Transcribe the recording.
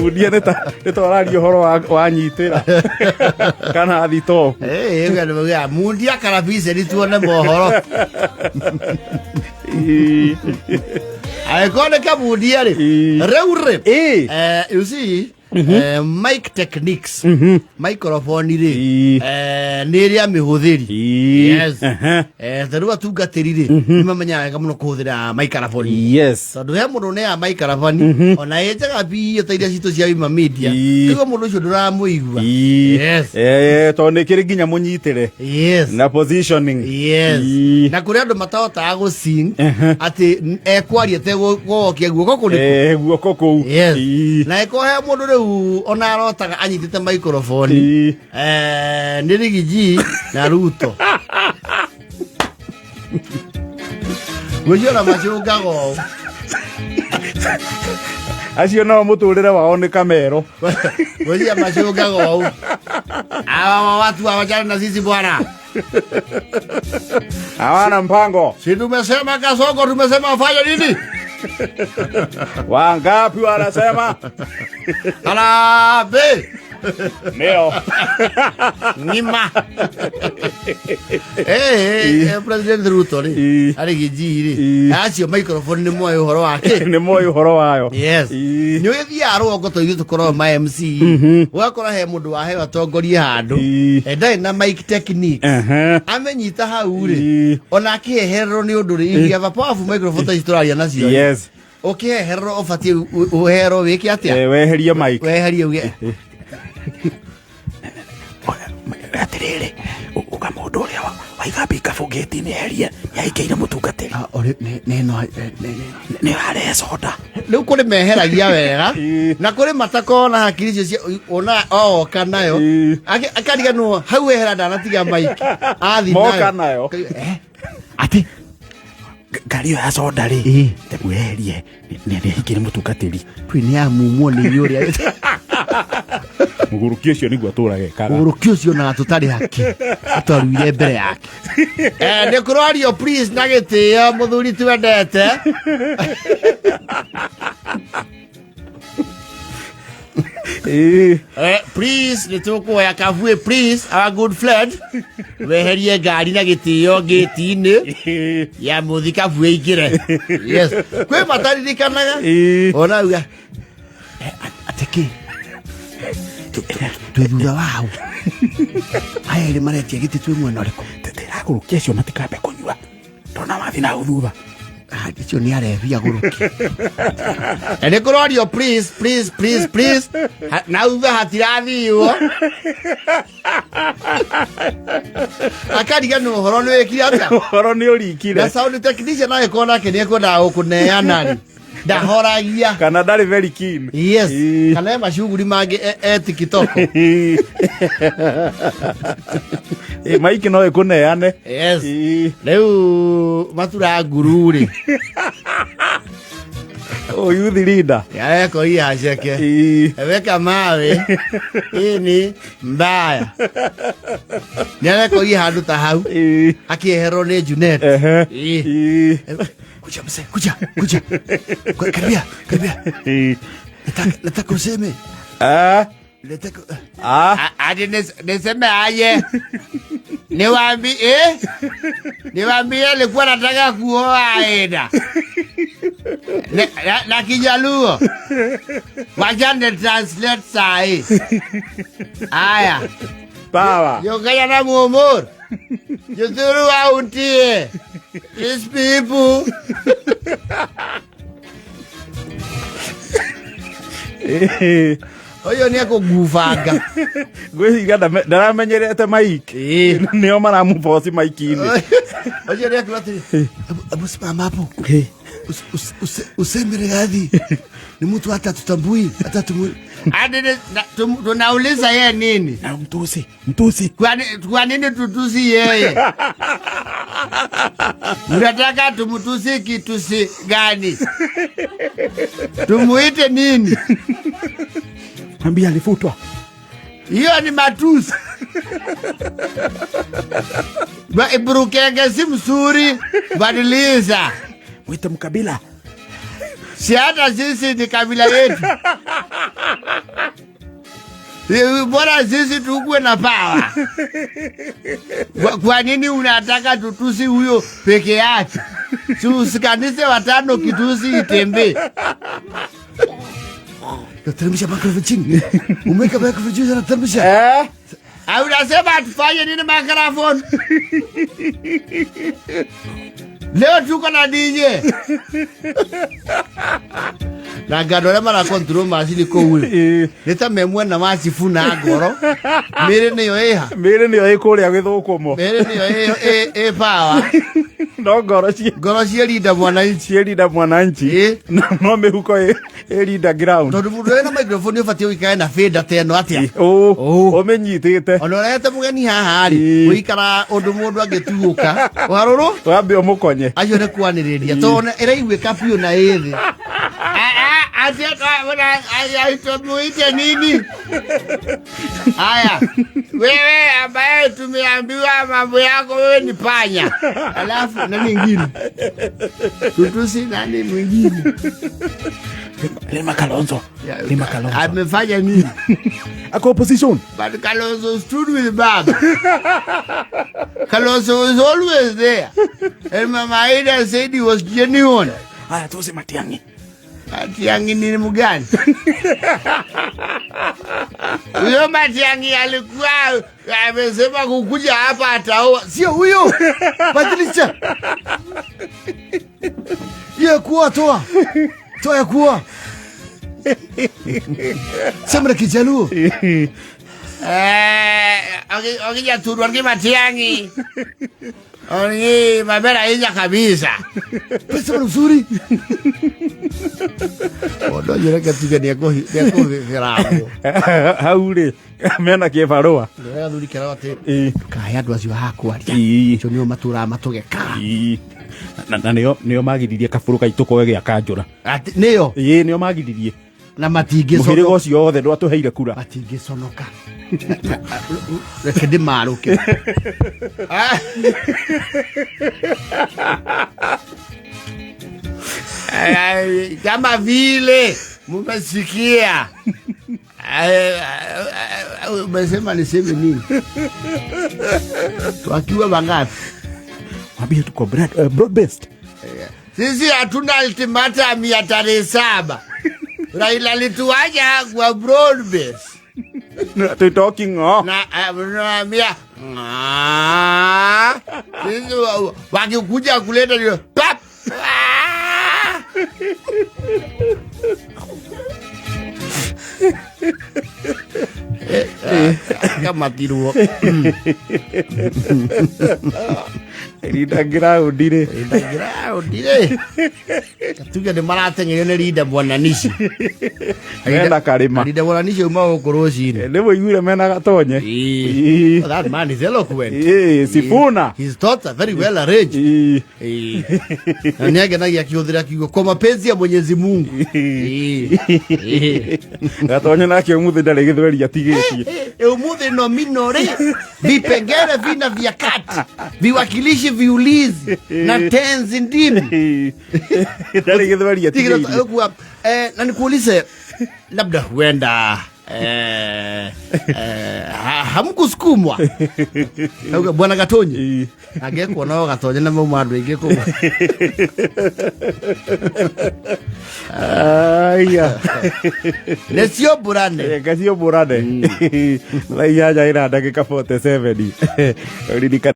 Mudia neta radio horo wa nyitira. Kana thito. Ngana mudia karabise ni tuone mohoro. Aikone ka mudia ri. Reure. You see mic techniques. Microphone ri. Niria mihuthiri. Yes. Darua tungatiri ri. Nimamenya wega muno kuhuthira microphone. Yes. Tondu he mundu ne a microphone ona yejaga bi tairia citu cia ima media. Tigo mundu ucio nduramuigua. Yes. Tondu kiri nginya munyitire. Yes. Na positioning. Yes. Na kuri andu matahota go sing ati ekwaria te gokia guoko kuri. Guoko kou. Yes. Na eko he mundu riu ona arotaga anyitite microphone. Nirigiji na Ruto. Gujora machuga go. Acio no muturire wao ni kamero. Gujia machuga go. Hawa watu hawajali na sisi bwana. Hawana mpango. Si tumesema Kasongo, tumesema afanye nini? Wangapi wanasema? Harambee. Ndio. Nima. President Ruto ni arigijiri. Acio microphone ni moyo horo wake. Ni moyo horo wayo. Yes. Ni uthi aro goto ithu tukoro ma MC. Wakora he mundu wa he watongoria handu. Endai na mic technique. Amenyita hau ri. Ona akihero ni undu ri. If you have a powerful microphone ta historia nacio. Yes. Okay, hero ofati uhero wiki atia. Weherie mic. Weherie uge. Atiriri ukamundu uria waigabi kabugeti ni heria yaikeire mutungatiri ori no ni hare soda riu kuri meheragia wega na kuri matakona hakiri cio ona kanayo akariga no hau wehera ndanatiga mic athi nayo moka nayo ati Gario ya soda ri tebuherie ni hikire mutungatiri twini ya mumu ni yuri Muguruki ucio niguo aturage kaga. Muguruki ucio na tutari haki. Atwaruire mbere yake. Ni kurorio please na gitio muthuri twendete. Please ni tukuya kavue please our good friend. Weherie ngari na gitio gate-ini. Ya muthika vue igire. Yes. Kwe mataririkanaga. Ona uga. Ateki. Twithura wao. Aya ri maretia giti twi mwena riku. Tetera gurukia cio matikabe kunyua. Ndona mathi na uthutha. Icio ni arevia guruki. Ene kurorio please. Na utha hatirathiwo. Akariga no horo ni wikire atia. Horo ni urikire. Na sound technician nae kona kene kwenda gukuneana ri. Ndahoragia kana ndari very keen. Yes. Kana mashuguri mage TikTok. Maiki no ikuneane. Yes. Leo matura gururi. Youth leader. Yako hii hasheke. Weka mawe. Ini mbaya. Yako hii handu tahau. Akihero ni Junet. Kuja mse, kuja. Karibia. Nataka useme. Adi niseme aje. Niwaambie alikuwa nataka kuoa Aida. Na Kijaluo. Wacha ni translate sahi. Aya. Power. Yongaya na muumur. Yudhuru wa untie. These people. Oyo ni akuguvanga. Gwiciga ndaramenyerete mic. Nio maramubosi mic-ini. Oyo ni akulati. Abu simama hapo. Usemere gadi. Ni mtu hata tutambui, hata tumui. Hadi tunauliza yeye nini? Na mtusi. Kwa nini tutusi yeye? Unataka tumutusi kitusi gani? Tumuite nini? Ambia alifutwa. Hiyo ni matusi. Burukenge si mzuri, badiliza. Mwite Mkabila. Si hata sisi ni kabila yetu. Bora sisi tukue na pawa. Kwa nini unataka tutusi huyo peke yake? Usikanise watano kitusi itembe. Teremsha microphone chini. Umeweka microphone juu na teremsha. Au unasema tufanye nini microphone? Leo tuko na DJ. Na gadole mara control masili ko ule. Leta memwe na masifuna agoro. Mere ne yoeha. Mere ne yoe ko ria githukumo. Mere ne yoe power. No goro cia linda mwananchi. No mehuko linda ground. Tondu mundu ena microphone ubatie uikae na fader teno atia. Omenyitite. Ono rete mugeni haha ri. Uikara undu mundu agituguka. Waruru? Wambe umukonye. Ayo ne kwaniriria. Tone iraigwe kapio na ithi. Aitomuite nini? Haya, wewe ambaye tumeambiwa mambo yako wewe ni panya. Alafu na mwingine. Tutusi nani mwingine? Lema Kalonzo. Amefanya nini? Ako opposition. But Kalonzo stood with Baba. Kalonzo was always there. And Mama Ida said he was genuine. Haya tuose Matiang'i. Matiang'i ni mgani? Huyo Matiang'i alikuwa amesema kukuja hapa ataoa. Sio huyo. Badilisha. Ya kuwa toa. Toa ya kuwa. Sema Kijaluo. Okija turwa ngi Matiang'i. Oni mabera inja kabisa. Pesa mzuri. Odo yere katiga ni yako geramo. Haure. Mena kibarua. Ndio thuri kera ate. Kaya andu acio hakwaria. Cio nio matura matugeka. Na nio magiririe kaburu kaitu koe gia kanjura. Ati nio? Nio magiririe. Na matingi sono. Muhirigo cio othe ndo atuheire kura. Matingi sonoka. Reke ndimaruke. Kama vile mumesikia. Umesema niseme nini? Wakiwa wangapi? Wambie tuko broad based. Sisi hatuna ultimatum ya tarehe 7. Raila alituacha kwa broad based. They're talking Naambia sisi wakikuja kuleta ndio pap. Kama tiruo. Linda ground dire. Katuga de marateng'erio ni Linda Mwananchi. Ena karima. Linda Mwananchi uma ukoroshi ni. Levo yule mena gatonye. That man is eloquent. Sifuna. His thoughts are very well arranged. Na niage na yakihudhira kigo kwa mapenzi ya Mwenyezi Mungu. Gatonye nake umuthi ndari githweri atigitie. Umuthi no minore. Vipengele vina vya kati. Viwakilishi viulizi na tenzi ndimi. Ndari githweri atigitie. Na nikuulize labda huenda hamkusukumwa. Bwana Gatonye. Ageko nao Gatonye na mama andu ingi ko. Aya. Nesio burane. Gasio burane. Lai ya ira ndagika 47.